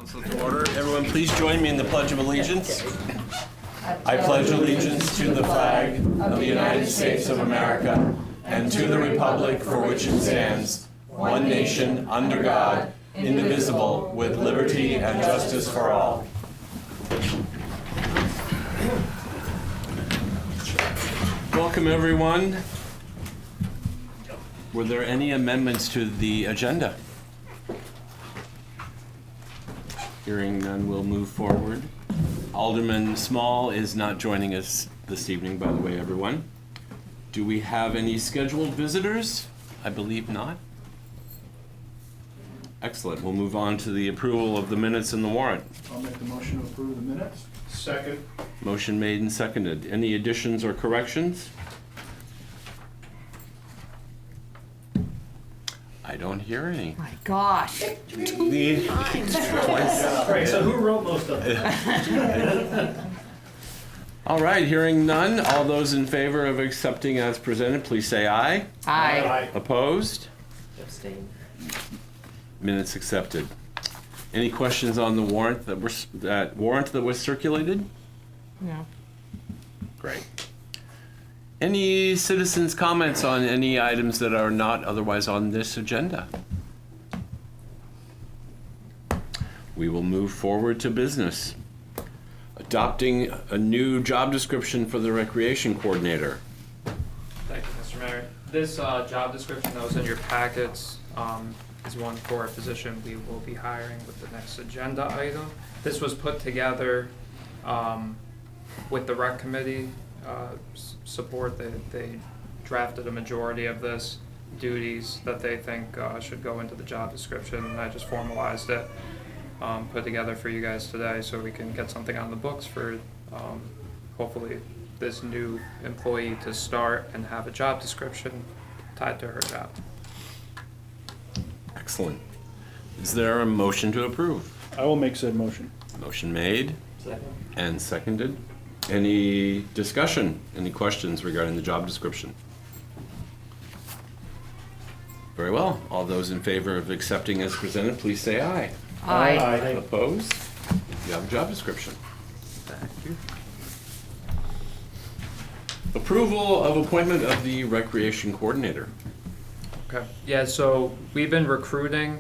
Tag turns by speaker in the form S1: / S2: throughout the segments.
S1: Council to order. Everyone, please join me in the Pledge of Allegiance. I pledge allegiance to the flag of the United States of America and to the republic for which it stands, one nation, under God, indivisible, with liberty and justice for all. Welcome, everyone. Were there any amendments to the agenda? Hearing none, we'll move forward. Alderman Small is not joining us this evening, by the way, everyone. Do we have any scheduled visitors? I believe not. Excellent. We'll move on to the approval of the minutes and the warrant.
S2: I'll make the motion to approve the minutes. Second.
S1: Motion made and seconded. Any additions or corrections? I don't hear any.
S3: My gosh.
S1: Twice.
S2: Right, so who wrote most of it?
S1: All right, hearing none. All those in favor of accepting as presented, please say aye.
S3: Aye.
S1: Opposed?
S3: Abstain.
S1: Minutes accepted. Any questions on the warrant that was circulated?
S3: No.
S1: Great. Any citizens' comments on any items that are not otherwise on this agenda? We will move forward to business. Adopting a new job description for the recreation coordinator.
S4: Thank you, Mr. Mayor. This job description that was in your packets is one for a position we will be hiring with the next agenda item. This was put together with the rec committee support. They drafted a majority of this duties that they think should go into the job description, and I just formalized it, put together for you guys today so we can get something on the books for hopefully this new employee to start and have a job description tied to her job.
S1: Excellent. Is there a motion to approve?
S2: I will make said motion.
S1: Motion made
S4: Second.
S1: and seconded. Any discussion? Any questions regarding the job description? Very well. All those in favor of accepting as presented, please say aye.
S3: Aye.
S1: Opposed? You have a job description.
S4: Thank you.
S1: Approval of appointment of the recreation coordinator.
S4: Okay. Yeah, so we've been recruiting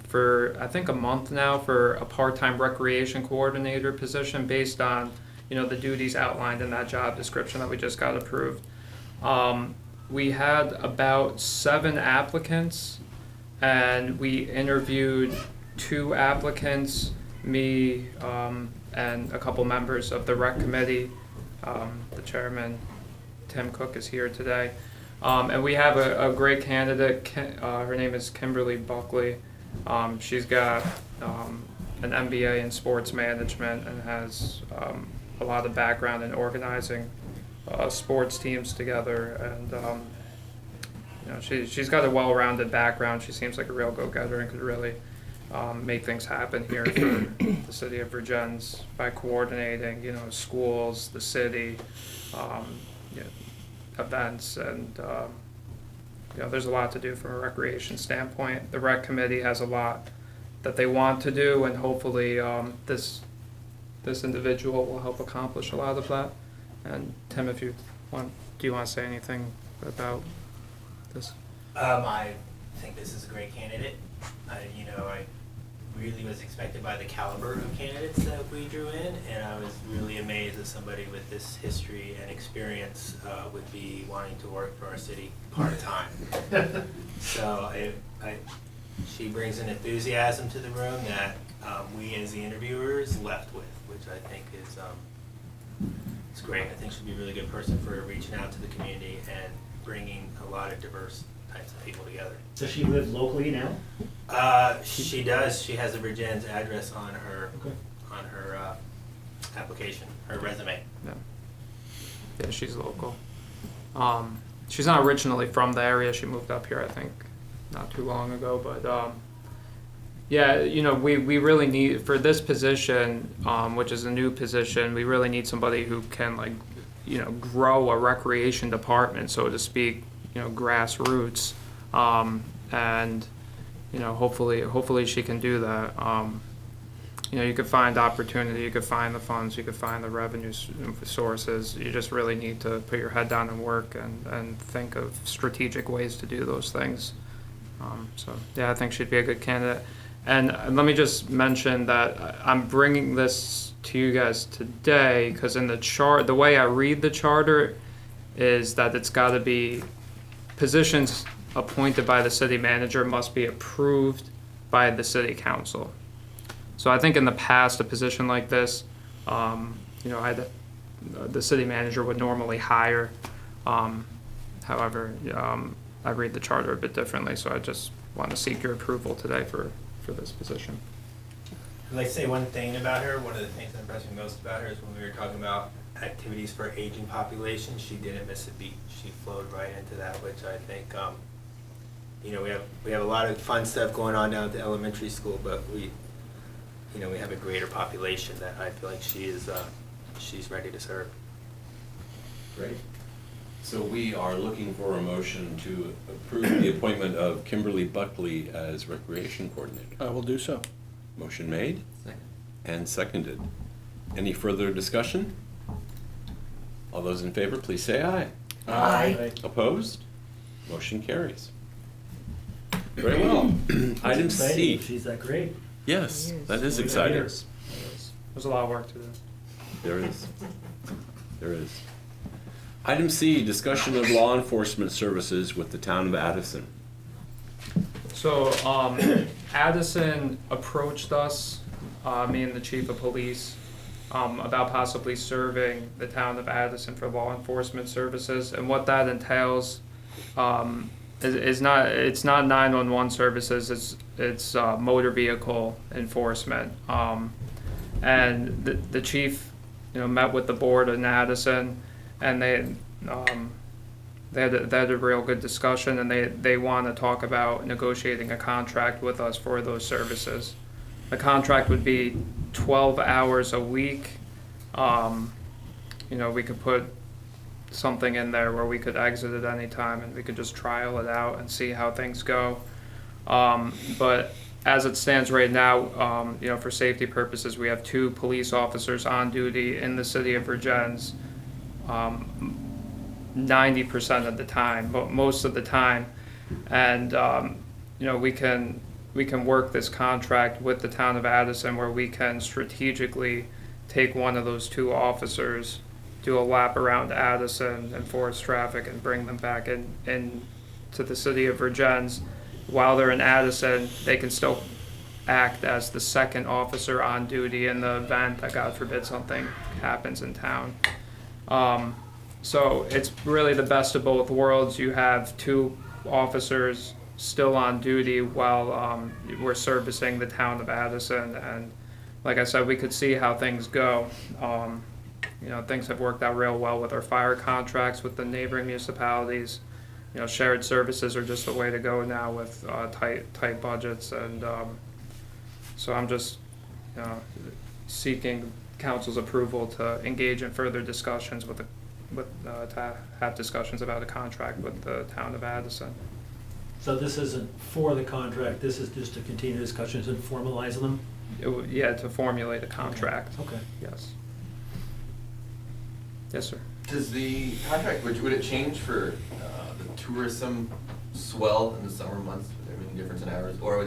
S4: for I think a month now for a part-time recreation coordinator position based on, you know, the duties outlined in that job description that we just got approved. We had about 7 applicants, and we interviewed 2 applicants, me and a couple members of the rec committee. The chairman, Tim Cook, is here today. And we have a great candidate. Her name is Kimberly Buckley. She's got an MBA in sports management and has a lot of background in organizing sports teams together. And you know, she's got a well-rounded background. She seems like a real go-getter and could really make things happen here for the city of Vergennes by coordinating, you know, schools, the city, you know, events, and you know, there's a lot to do from a recreation standpoint. The rec committee has a lot that they want to do, and hopefully this individual will help accomplish a lot of that. And Tim, if you want, do you want to say anything about this?
S5: I think this is a great candidate. I really was expected by the caliber of candidates that we drew in, and I was really amazed that somebody with this history and experience would be wanting to work for our city part-time. So she brings an enthusiasm to the room that we as the interviewers left with, which I think is it's great. I think she'll be a really good person for reaching out to the community and bringing a lot of diverse types of people together.
S6: Does she live locally now?
S5: She does. She has a Vergennes address on her application, her resume.
S4: Yeah, she's local. She's not originally from the area. She moved up here, I think, not too long ago. But yeah, you know, we really need, for this position, which is a new position, we really need somebody who can, like, you know, grow a recreation department, so to speak, you know, grassroots, and you know, hopefully she can do that. you could find opportunity, you could find the funds, you could find the revenue sources. You just really need to put your head down and work and think of strategic ways to do those things. So yeah, I think she'd be a good candidate. And let me just mention that I'm bringing this to you guys today because in the way I read the charter is that it's got to be positions appointed by the city manager must be approved by the city council. So I think in the past, a position like this, the city manager would normally hire. However, I read the charter a bit differently, so I just want to seek your approval today for this position.
S5: I'd like to say one thing about her. One of the things that impressed me most about her is when we were talking about activities for aging population, she didn't miss a beat. She flowed right into that, which I think, we have a lot of fun stuff going on down at the elementary school, but we have a greater population that I feel like she's ready to serve.
S1: Great. So we are looking for a motion to approve the appointment of Kimberly Buckley as Recreation Coordinator.
S2: I will do so.
S1: Motion made and seconded. Any further discussion? All those in favor, please say aye.
S3: Aye.
S1: Opposed? Motion carries. Very well. Item C.
S2: She's that great.
S1: Yes, that is
S2: Look at
S1: exciting.
S2: her.
S4: There's a lot of work to do.
S1: There is. There is. Item C, discussion of law enforcement services with the Town of Addison.
S4: So, Addison approached us, me and the chief of police, about possibly serving the Town of Addison for law enforcement services. And what that entails it's not 911 services, it's motor vehicle enforcement. And the chief, met with the board in Addison, and they had a real good discussion, and they want to talk about negotiating a contract with us for those services. The contract would be 12 hours a week. We could put something in there where we could exit at any time, and we could just trial it out and see how things go. But as it stands right now, for safety purposes, we have 2 police officers on duty in the city of Vergennes. 90% of the time, but most of the time, and we can work this contract with the Town of Addison where we can strategically take one of those 2 officers, do a lap around Addison, enforce traffic, and bring them back in to the city of Vergennes. While they're in Addison, they can still act as the second officer on duty in the event that, God forbid, something happens in town. So it's really the best of both worlds. You have 2 officers still on duty while we're servicing the Town of Addison. And like I said, we could see how things go. Things have worked out real well with our fire contracts with the neighboring municipalities. Shared services are just the way to go now with tight budgets. And so I'm just seeking council's approval to engage in further discussions to have discussions about a contract with the Town of Addison.
S2: So this isn't for the contract, this is just to continue discussions and formalize them?
S4: To formulate a contract.
S2: Okay.
S4: Yes. Yes, sir.
S6: Does the contract, would it change for the tourism swell in the summer months? Would there be any difference in hours? Or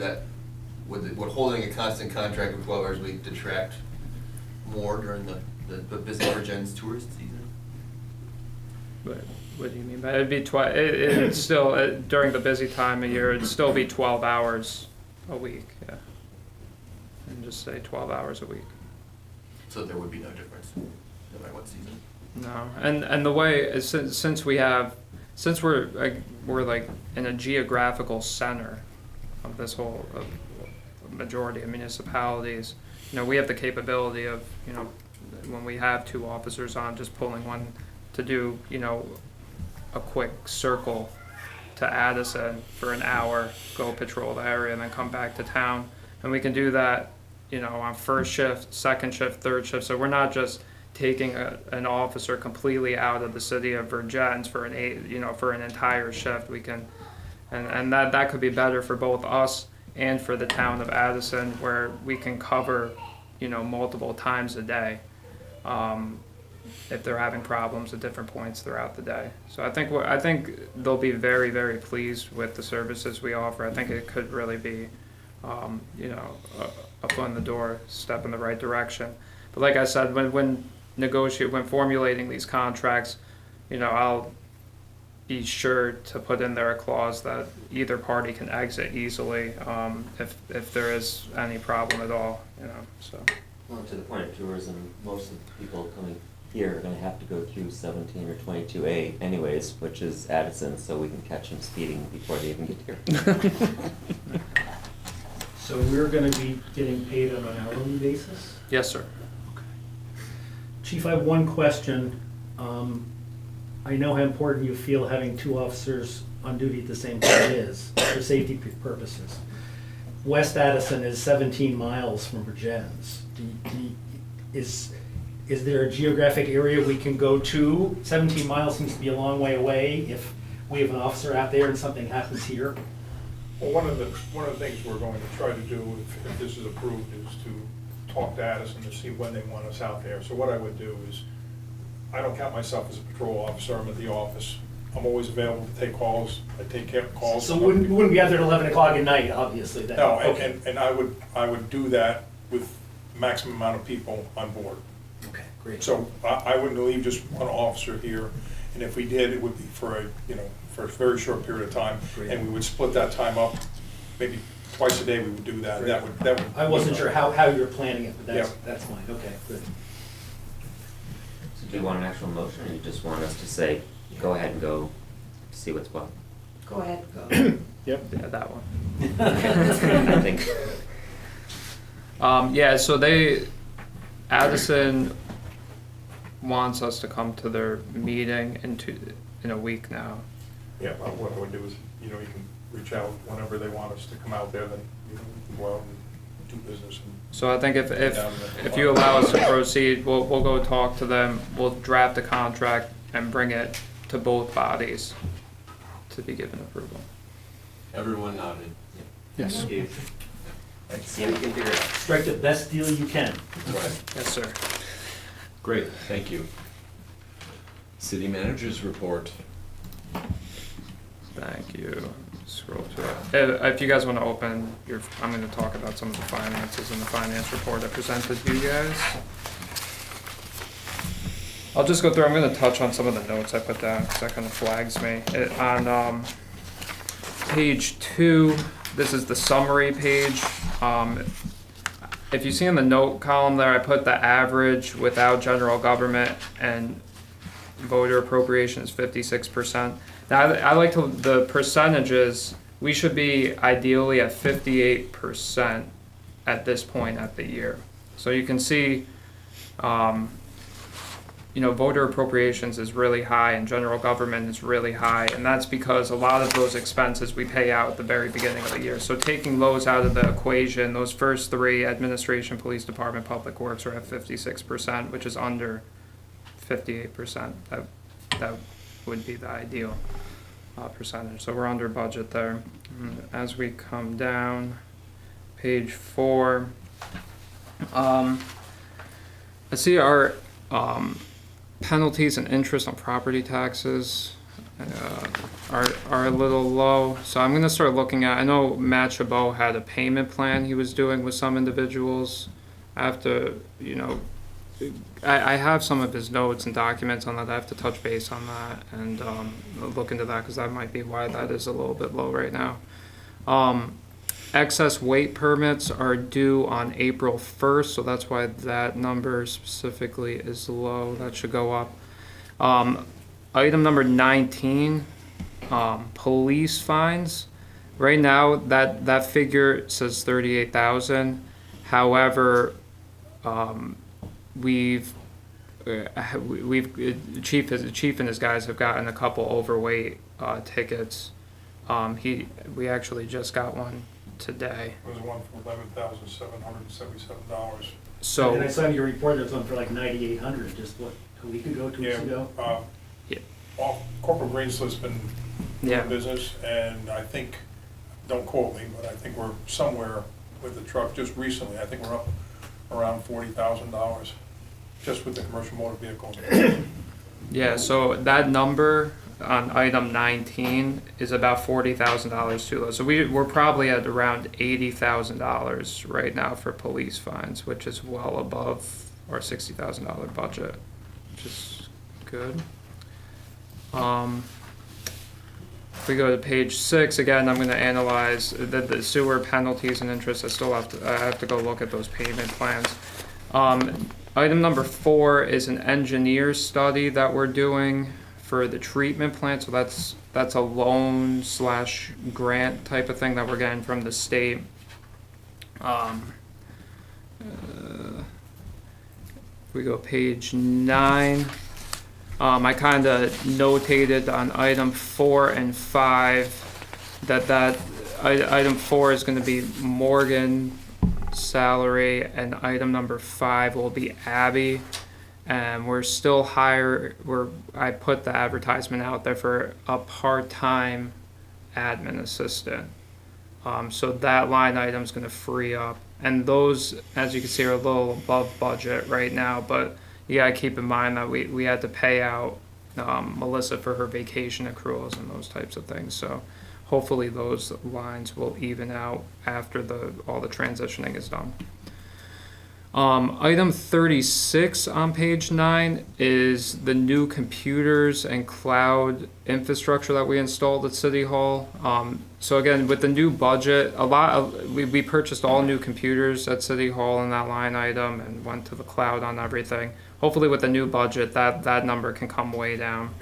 S6: would holding a constant contract of 12 hours a week detract more during the busy Vergennes tourist season?
S4: What do you mean by it? It'd be it'd still, during the busy time of year, it'd still be 12 hours a week, yeah. And just say 12 hours a week.
S6: So there would be no difference no matter what season?
S4: No, and the way is since we're like in a geographical center of this whole majority of municipalities, we have the capability of when we have 2 officers on, just pulling one to do a quick circle to Addison for an hour, go patrol the area, and then come back to town, and we can do that on first shift, second shift, third shift. So we're not just taking an officer completely out of the city of Vergennes for an entire shift. We can, and that could be better for both us and for the Town of Addison, where we can cover multiple times a day, if they're having problems at different points throughout the day. So I think they'll be very, very pleased with the services we offer. I think it could really be, a foot in the door, step in the right direction. But like I said, when formulating these contracts, I'll be sure to put in there a clause that either party can exit easily, if there is any problem at all, so.
S7: Well, to the point of tourism, most of the people coming here are gonna have to go through 17 or 22A anyways, which is Addison, so we can catch them speeding before they even get here.
S2: So we're gonna be getting paid on an hourly basis?
S4: Yes, sir.
S2: Chief, I have one question. I know how important you feel having two officers on duty at the same time is, for safety purposes. West Addison is 17 miles from Vergennes. Is there a geographic area we can go to? 17 miles seems to be a long way away if we have an officer out there and something happens here.
S8: Well, one of the things we're going to try to do, if this is approved, is to talk to Addison to see when they want us out there. So what I would do is, I don't count myself as a patrol officer, I'm at the office. I'm always available to take calls, I take care of calls.
S2: So we wouldn't be out there at 11 o'clock at night, obviously, then?
S8: No,
S2: Okay.
S8: and I would do that with maximum amount of people on board.
S2: Okay, great.
S8: So I wouldn't leave just one officer here, and if we did, it would be for a very short period of time.
S2: Great.
S8: And we would split that time up, maybe twice a day we would do that. That would.
S2: I wasn't sure how you're planning it, but
S8: Yeah.
S2: that's fine, okay, good.
S7: So do you want an actual motion, or you just want us to say, go ahead and go see what's what?
S3: Go ahead, go.
S4: Yeah, that one.
S7: I think.
S4: So Addison wants us to come to their meeting in a week now.
S8: Yeah, well, what I would do is, you can reach out whenever they want us to come out there, then, we can go out and do business.
S4: So I think if you allow us to proceed, we'll go talk to them, we'll draft a contract and bring it to both bodies to be given approval.
S1: Everyone nodded.
S4: Yes.
S7: Let's see if we can figure it out.
S2: Strike the best deal you can.
S4: Yes, sir.
S1: Great, thank you. City managers report.
S4: Thank you. Scroll through it. If you guys want to open I'm going to talk about some of the finances in the finance report I presented to you guys. I'll just go through, I'm going to touch on some of the notes I put down because that kind of flags me. On page 2, this is the summary page. If you see in the note column there, I put the average without general government and voter appropriation is 56%. Now, I like the percentages, we should be ideally at 58% at this point at the year. So you can see, voter appropriations is really high and general government is really high, and that's because a lot of those expenses we pay out at the very beginning of the year. So taking those out of the equation, those first three, administration, police department, public works, are at 56%, which is under 58%. That would be the ideal percentage. So we're under budget there. As we come down, page 4, I see our penalties and interest on property taxes are a little low. So I'm going to start looking at, I know Matt Chabot had a payment plan he was doing with some individuals. I have to, I have some of his notes and documents on that. I have to touch base on that and look into that because that might be why that is a little bit low right now. Excess weight permits are due on April 1st, so that's why that number specifically is low. That should go up. Item number 19, police fines. Right now, that figure says 38,000. However, Chief and his guys have gotten a couple overweight tickets. We actually just got one today.
S8: There was one for $11,777.
S2: And I saw in your report there's one for like 9,800, just a week ago, 2 weeks ago?
S4: Yeah.
S8: Corporal Greenslip's been
S4: Yeah.
S8: doing business, and I think, don't quote me, but I think we're somewhere with the truck just recently. I think we're up around $40,000, just with the commercial motor vehicles.
S4: Yeah, so that number on item 19 is about $40,000 too low. So we're probably at around $80,000 right now for police fines, which is well above our $60,000 budget, which is good. If we go to page 6, again, I'm going to analyze the sewer penalties and interest. I have to go look at those payment plans. Item number 4 is an engineer study that we're doing for the treatment plant. So that's a loan / grant type of thing that we're getting from the state. If we go page 9. I kind of notated on item 4 and 5 that item 4 is going to be Morgan salary, and item number 5 will be Abby. And we're still I put the advertisement out there for a part-time admin assistant. So that line item is going to free up. And those, as you can see, are a little above budget right now, but you gotta keep in mind that we had to pay out Melissa for her vacation accruals and those types of things. So hopefully those lines will even out after all the transitioning is done. Item 36 on page 9 is the new computers and cloud infrastructure that we installed at City Hall. So again, with the new budget, we purchased all new computers at City Hall in that line item and went to the cloud on everything. Hopefully with the new budget, that number can come way down.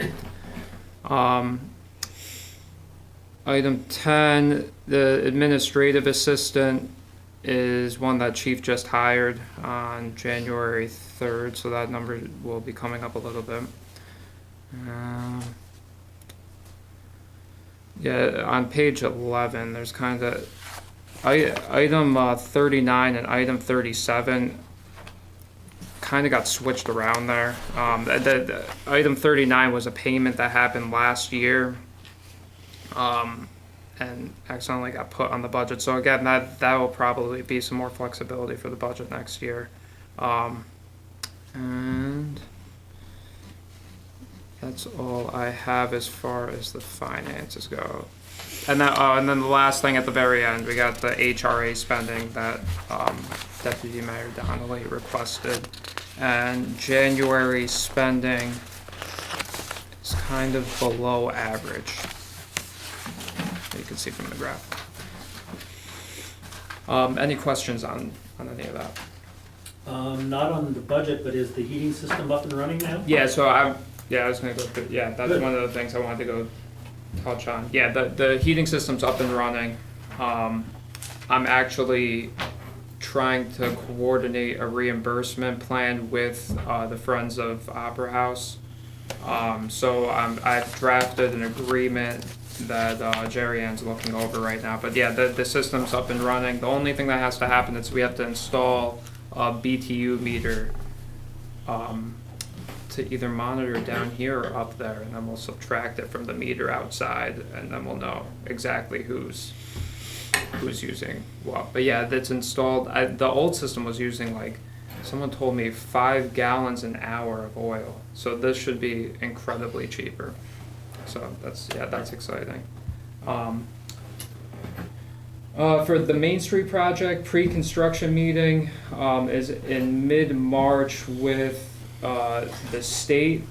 S4: Item 10, the administrative assistant is one that Chief just hired on January 3rd, so that number will be coming up a little bit. Yeah, on page 11, there's kind of item 39 and item 37 kind of got switched around there. The item 39 was a payment that happened last year. And accidentally got put on the budget. So again, that will probably be some more flexibility for the budget next year. And that's all I have as far as the finances go. And then the last thing at the very end, we got the HRA spending that Deputy Mayor Donnelly requested. And January spending is kind of below average. You can see from the graph. Any questions on any of that?
S2: Not on the budget, but is the heating system up and running now?
S4: Yeah, so I was gonna go through, that's
S2: Good.
S4: one of the things I wanted to go touch on. Yeah, the heating system's up and running. I'm actually trying to coordinate a reimbursement plan with the Friends of Opera House. So I've drafted an agreement that Jerry Ann's looking over right now. But yeah, the system's up and running. The only thing that has to happen is we have to install a BTU meter to either monitor down here or up there, and then we'll subtract it from the meter outside, and then we'll know exactly who's using what. But yeah, that's installed. The old system was using, like, someone told me 5 gallons an hour of oil. So this should be incredibly cheaper. So that's exciting. For the Main Street project, pre-construction meeting is in mid-March with the state.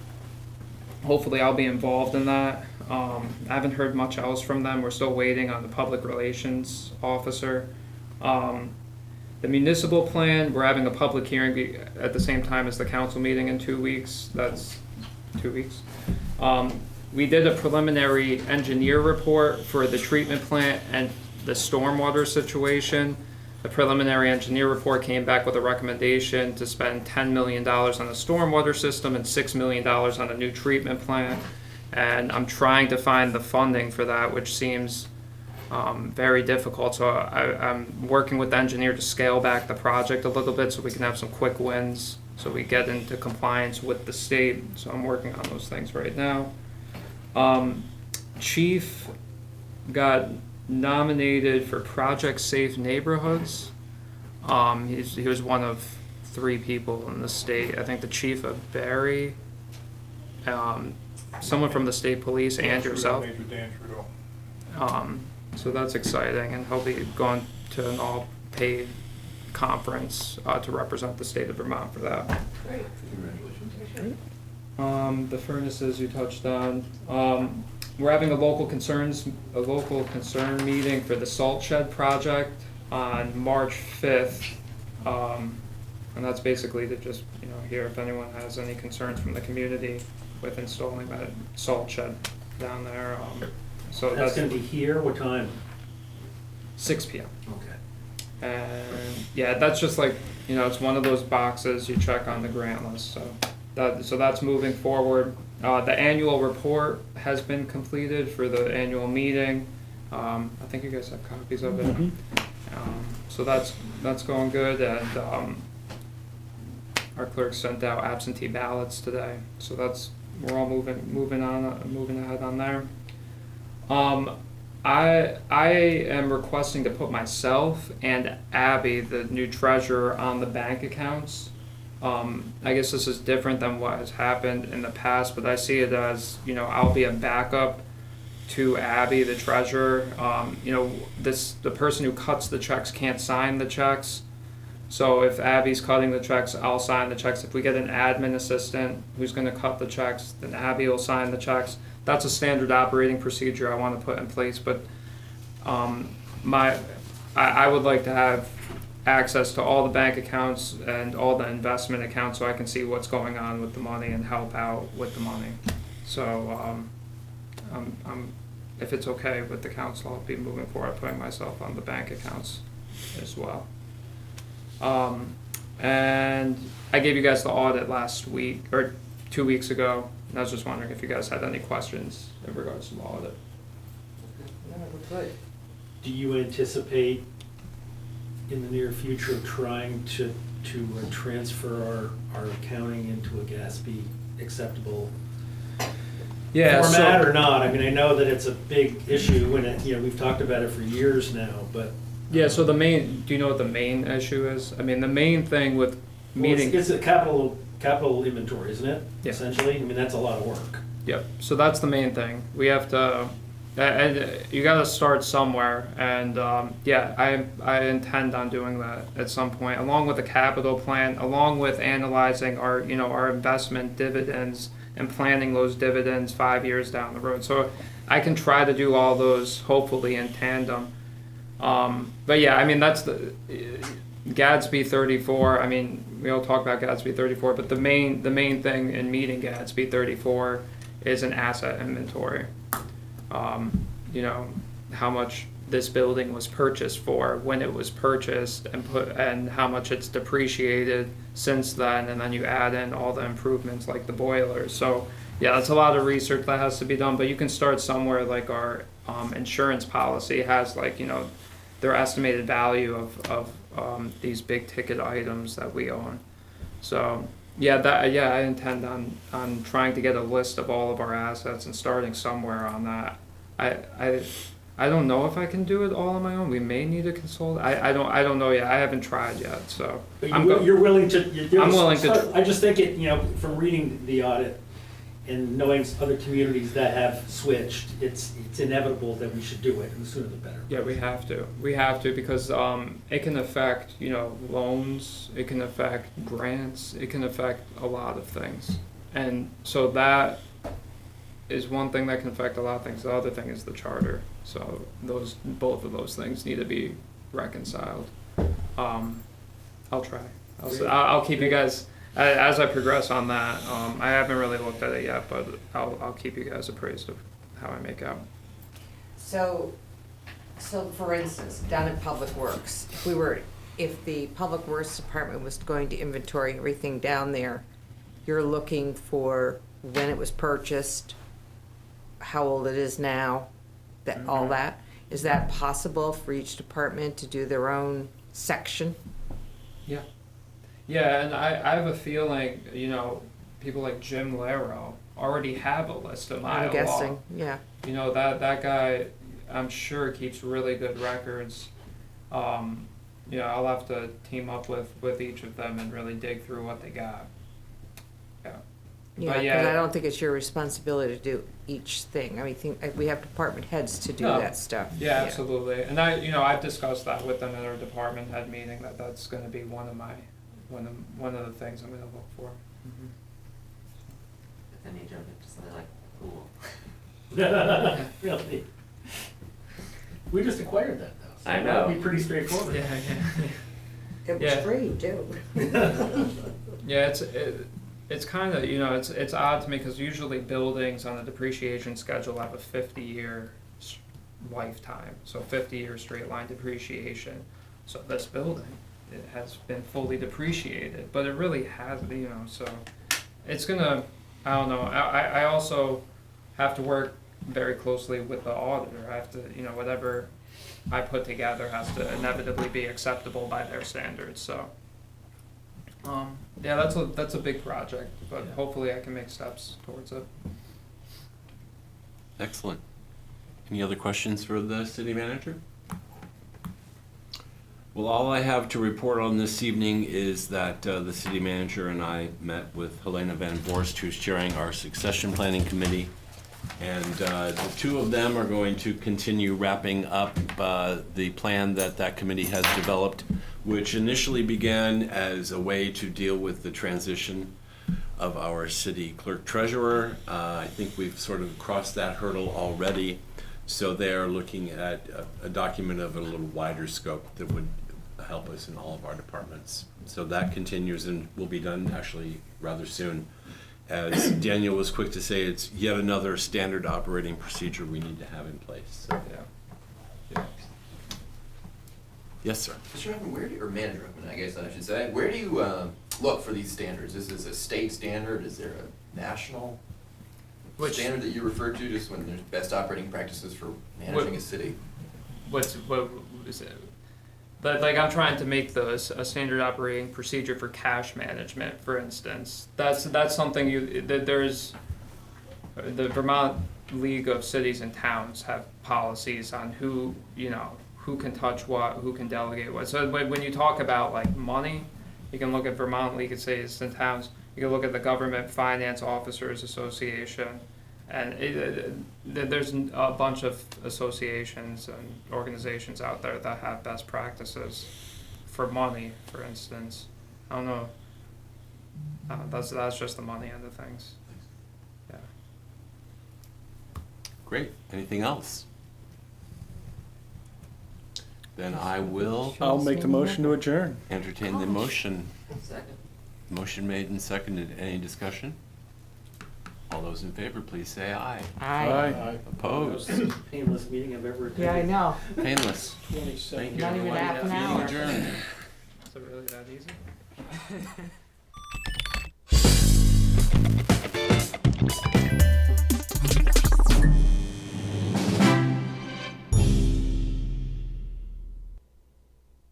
S4: Hopefully I'll be involved in that. I haven't heard much else from them. We're still waiting on the public relations officer. The municipal plan, we're having a public hearing at the same time as the council meeting in 2 weeks. That's 2 weeks. We did a preliminary engineer report for the treatment plant and the stormwater situation. The preliminary engineer report came back with a recommendation to spend $10 million on the stormwater system and $6 million on a new treatment plant. And I'm trying to find the funding for that, which seems very difficult. So I'm working with the engineer to scale back the project a little bit so we can have some quick wins, so we get into compliance with the state. So I'm working on those things right now. Chief got nominated for Project Safe Neighborhoods. He was one of 3 people in the state. I think the chief of Barry, someone from the state police, and yourself.
S8: Major Dan Trudeau.
S4: So that's exciting, and he'll be going to an all-paid conference to represent the state of Vermont for that.
S3: Great.
S4: The furnaces you touched on. We're having a local concern meeting for the salt shed project on March 5th. And that's basically to just, hear if anyone has any concerns from the community with installing that salt shed down there. So
S2: That's gonna be here, what time?
S4: 6 p.m.
S2: Okay.
S4: And yeah, that's just like, it's one of those boxes you check on the grant list, so that's moving forward. The annual report has been completed for the annual meeting. I think you guys have copies of it. So that's going good, and our clerk sent out absentee ballots today, so we're all moving ahead on there. I am requesting to put myself and Abby, the new treasurer, on the bank accounts. I guess this is different than what has happened in the past, but I see it as, I'll be a backup to Abby, the treasurer. The person who cuts the checks can't sign the checks. So if Abby's cutting the checks, I'll sign the checks. If we get an admin assistant who's gonna cut the checks, then Abby will sign the checks. That's a standard operating procedure I want to put in place, but I would like to have access to all the bank accounts and all the investment accounts so I can see what's going on with the money and help out with the money. So if it's okay with the council, I'll be moving forward, putting myself on the bank accounts as well. And I gave you guys the audit last week, or 2 weeks ago, and I was just wondering if you guys had any questions in regards to the audit.
S2: Do you anticipate in the near future trying to transfer our accounting into a GASB acceptable format or not? I mean, I know that it's a big issue, and we've talked about it for years now, but.
S4: Yeah, so do you know what the main issue is? I mean, the main thing with meeting.
S2: It's a capital inventory, isn't it?
S4: Yeah.
S2: Essentially, I mean, that's a lot of work.
S4: Yep, so that's the main thing. We have to, and you gotta start somewhere, and I intend on doing that at some point, along with the capital plan, along with analyzing our investment dividends and planning those dividends 5 years down the road. So I can try to do all those hopefully in tandem. But yeah, I mean, that's the Gadsby 34. I mean, we all talk about Gadsby 34, but the main thing in meeting Gadsby 34 is an asset inventory. How much this building was purchased for, when it was purchased, and how much it's depreciated since then, and then you add in all the improvements like the boilers. So yeah, that's a lot of research that has to be done, but you can start somewhere. Like our insurance policy has their estimated value of these big ticket items that we own. So I intend on trying to get a list of all of our assets and starting somewhere on that. I don't know if I can do it all on my own. We may need a consultant. I don't know yet. I haven't tried yet. So
S2: But you're willing to.
S4: I'm willing to.
S2: I just think from reading the audit and knowing other communities that have switched, it's inevitable that we should do it, and the sooner the better.
S4: Yeah, we have to. We have to, because it can affect loans. It can affect grants. It can affect a lot of things, and so that is one thing that can affect a lot of things. The other thing is the charter. So both of those things need to be reconciled. I'll try. I'll keep you guys as I progress on that. I haven't really looked at it yet, but I'll keep you guys appraised of how I make out.
S3: So for instance, down in Public Works, if the Public Works Department was going to inventory everything down there, you're looking for when it was purchased, how old it is now, all that. Is that possible for each department to do their own section?
S4: Yeah. Yeah, and I have a feeling, people like Jim Laro already have a list of mile
S3: I'm guessing,
S4: long.
S3: yeah.
S4: That guy, I'm sure, keeps really good records. I'll have to team up with each of them and really dig through what they got. Yeah.
S3: Yeah,
S4: But
S3: because I don't think it's your responsibility to do each thing. I mean, we have department heads to do
S4: No.
S3: that stuff.
S4: Yeah, absolutely. And I've discussed that with them at our department head meeting, that's gonna be one of the things I'm gonna look for.
S7: But then you jump into something like pool.
S2: Really? We just acquired that though. So
S7: I know.
S2: that'd be pretty straightforward.
S4: Yeah.
S3: It was
S4: Yeah.
S3: free, too.
S4: Yeah, it's kind of, it's odd to me because usually buildings on the depreciation schedule have a 50-year lifetime, so 50-year straight line depreciation. So this building, it has been fully depreciated, but it really hasn't, so it's gonna, I don't know, I also have to work very closely with the auditor. I have to, whatever I put together has to inevitably be acceptable by their standards, so. Yeah, that's a big project, but hopefully I can make steps towards it.
S1: Excellent. Any other questions for the city manager? Well, all I have to report on this evening is that the city manager and I met with Helena Van Voorst, who's chairing our succession planning committee. And the two of them are going to continue wrapping up the plan that committee has developed, which initially began as a way to deal with the transition of our city clerk treasurer. I think we've sort of crossed that hurdle already. So they're looking at a document of a little wider scope that would help us in all of our departments. So that continues and will be done actually rather soon. As Daniel was quick to say, it's yet another standard operating procedure we need to have in place. So,
S4: Yeah.
S1: yes, sir.
S6: Mr. Huffman, or Manager Huffman, I guess I should say, where do you look for these standards? Is this a state standard? Is there a national
S4: Which-
S6: standard that you refer to, just when there's best operating practices for managing a city?
S4: What is it? But like I'm trying to make those a standard operating procedure for cash management, for instance. That's something there's the Vermont League of Cities and Towns have policies on who can touch what, who can delegate what. So when you talk about like money, you can look at Vermont League of Cities and Towns. You can look at the Government Finance Officers Association. And there's a bunch of associations and organizations out there that have best practices for money, for instance. I don't know. That's just the money end of things. Yeah.
S1: Great. Anything else? Then I will
S2: I'll make the motion to adjourn.
S1: entertain the motion.
S7: Second.
S1: Motion made and seconded. Any discussion? All those in favor, please say aye.
S2: Aye.
S1: Opposed?
S2: Painless meeting I've ever attended.
S3: Yeah, I know.
S1: Painless. Thank you,
S3: Not even
S1: everyone.
S3: half an
S1: Meeting
S3: hour.
S1: adjourned.
S4: Is it really that easy?